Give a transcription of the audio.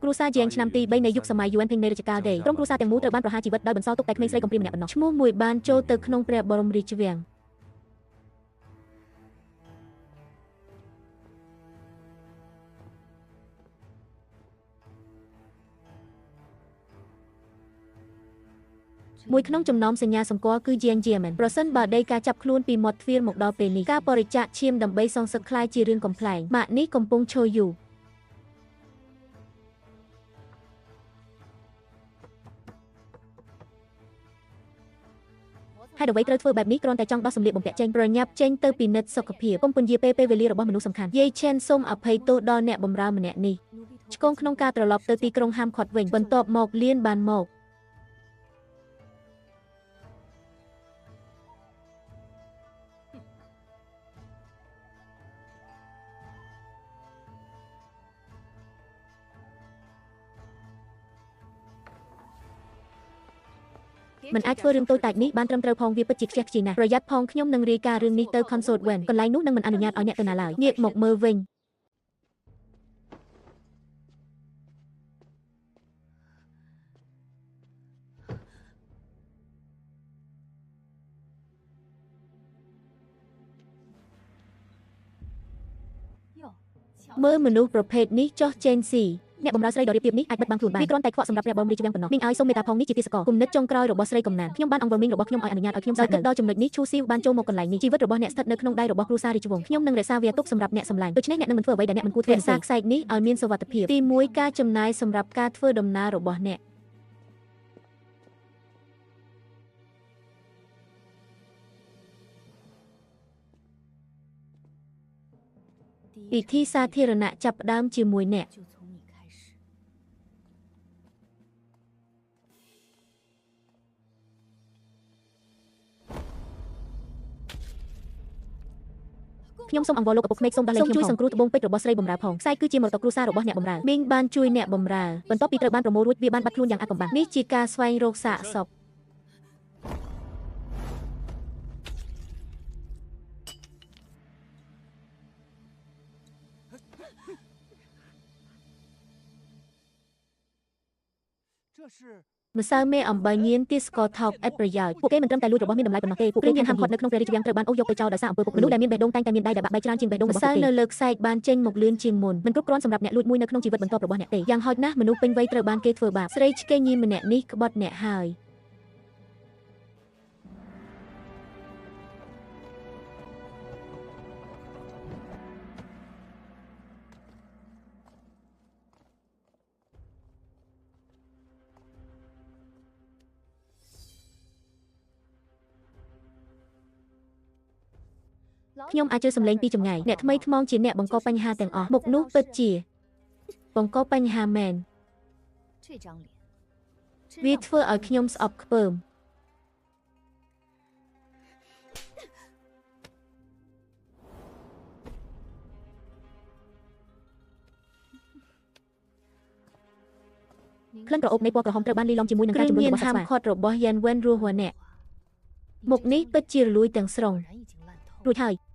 គ្រួសារជាងឆ្នាំទី3នៃយុគសម័យយួនពេញនៃរជ្ជកាលដេក្រុមគ្រួសារទាំងមូលត្រូវបានប្រហារជីវិតដោយបន្សល់ទុកតែក្មេងស្រីកំព្រាម្នាក់ប៉ុណ្ណោះឈ្មោះមួយបានចូលទៅក្នុងព្រះបរមរាជវាំងមួយក្នុងចំណោមសញ្ញាសម្គាល់គឺជាងជាមែនប្រសិនបើដីការចាប់ខ្លួនពីមាត់ទ្វារមកដល់ពេលនេះការបរិច្ចាគឈាមដើម្បីសងសឹកคล้ายជារឿងកំ pl ែងម៉ាក់នេះកំពុងឈរយូរហើយអ្វីត្រូវធ្វើបែបនេះគ្រាន់តែចង់ដោះសម្លៀកបំពាក់ចេញប្រញាប់ចេញទៅពិនិត្យសុខភាពកុំពន្យាពេលវេលារបស់មនុស្សសំខាន់យាយឆេនសូមអភ័យទោសដល់អ្នកបម្រើម្នាក់នេះឆ្កងក្នុងការត្រឡប់ទៅទីក្រុងហាមឃាត់វិញបន្ទាប់មកលៀនបានមកមិនអាចធ្វើរឿងតូចតាចនេះបានត្រឹមត្រូវផងវាពិតជាខ្ជះខ្ជាយណាស់ប្រយ័ត្នផងខ្ញុំនឹងរាយការណ៍រឿងនេះទៅ Consort Wen កន្លែងនោះនឹងមិនអនុញ្ញាតឲ្យអ្នកទៅណាឡើយងាកមកមើលវិញមើលមនុស្សប្រភេទនេះចោះចេញស៊ីអ្នកបម្រើស្រីដ៏រៀបនេះអាចបិទបាំងខ្លួនបានវាគ្រាន់តែខ្វក់សម្រាប់ព្រះបរមរាជវាំងប៉ុណ្ណោះមីងឲ្យសូមមេត្តាផងនេះជាទេសកលគំនិតចុងក្រោយរបស់ស្រីកំណានខ្ញុំបានអង្វរមីងរបស់ខ្ញុំឲ្យអនុញ្ញាតឲ្យខ្ញុំស្នាក់នៅដល់ចំណុចនេះឈូស៊ីវបានចូលមកកន្លែងនេះជីវិតរបស់អ្នកស្ថិតនៅក្នុងដៃរបស់គ្រួសាររាជវង្សខ្ញុំនឹងរក្សាវាទុកសម្រាប់អ្នកសម្លាញ់ដូច្នេះអ្នកនឹងមិនធ្វើអ្វីដែលអ្នកមិនគួរធ្វើរក្សាខ្សែនេះឲ្យមានសុវត្ថិភាពទី1ការចំណាយសម្រាប់ការធ្វើដំណើររបស់អ្នកពិធីសាធារណៈចាប់ផ្ដើមជាមួយអ្នកខ្ញុំសូមអង្វរលោកឪពុកក្មេកសូមដោះលែងខ្ញុំជួយសង្គ្រោះត្បូងពេជ្ររបស់ស្រីបម្រើផងខ្សែគឺជាមរតកគ្រួសាររបស់អ្នកបម្រើមីងបានជួយអ្នកបម្រើបន្ទាប់ពីត្រូវបានប្រមូលរួចវាបានបាត់ខ្លួនយ៉ាងអាថ៌កំបាំងនេះជាការស្វែងរកសាកសពម្សៅមេអំបិលញៀនទីស្ករថោកឥតប្រយោជន៍ពួកគេមិនត្រឹមតែលួចរបស់មានតម្លៃប៉ុណ្ណោះទេពួកគេមានហាមឃាត់នៅក្នុងព្រះរាជវាំងត្រូវបានអូសយកទៅចោលដោយសារអំពើពុករលួយមនុស្សដែលមានបេះដូងតែងតែមានដៃដែលបាក់បែកច្រើនជាងបេះដូងរបស់ពួកគេម្សៅនៅលើខ្សែបានចេញមកលឿនជាងមុនមិនគ្រប់គ្រាន់សម្រាប់អ្នកលួចមួយនៅក្នុងជីវិតបន្ទាប់របស់អ្នកទេយ៉ាងហោចណាស់មនុស្សពេញវ័យត្រូវបានគេធ្វើបាបស្រីឆ្កេងញីម្នាក់នេះក្បត់អ្នកហើយខ្ញុំអាចជឿសំឡេងពីចម្ងាយអ្នកថ្មីថ្មងជាអ្នកបង្កបញ្ហាទាំងអស់មុខនោះពិតជាបង្កបញ្ហាមែនវាធ្វើឲ្យខ្ញុំស្អប់ខ្ពើមក្លិនក្រអូបនៃពណ៌ក្រហមត្រូវបានលាយឡំជាមួយនឹងការជំរុញរបស់សត្វស្វាហាមឃាត់របស់យ៉ានវ៉ិនរស់ហួរអ្នកមុខនេះពិតជារលួយទាំងស្រុងរួចហើយ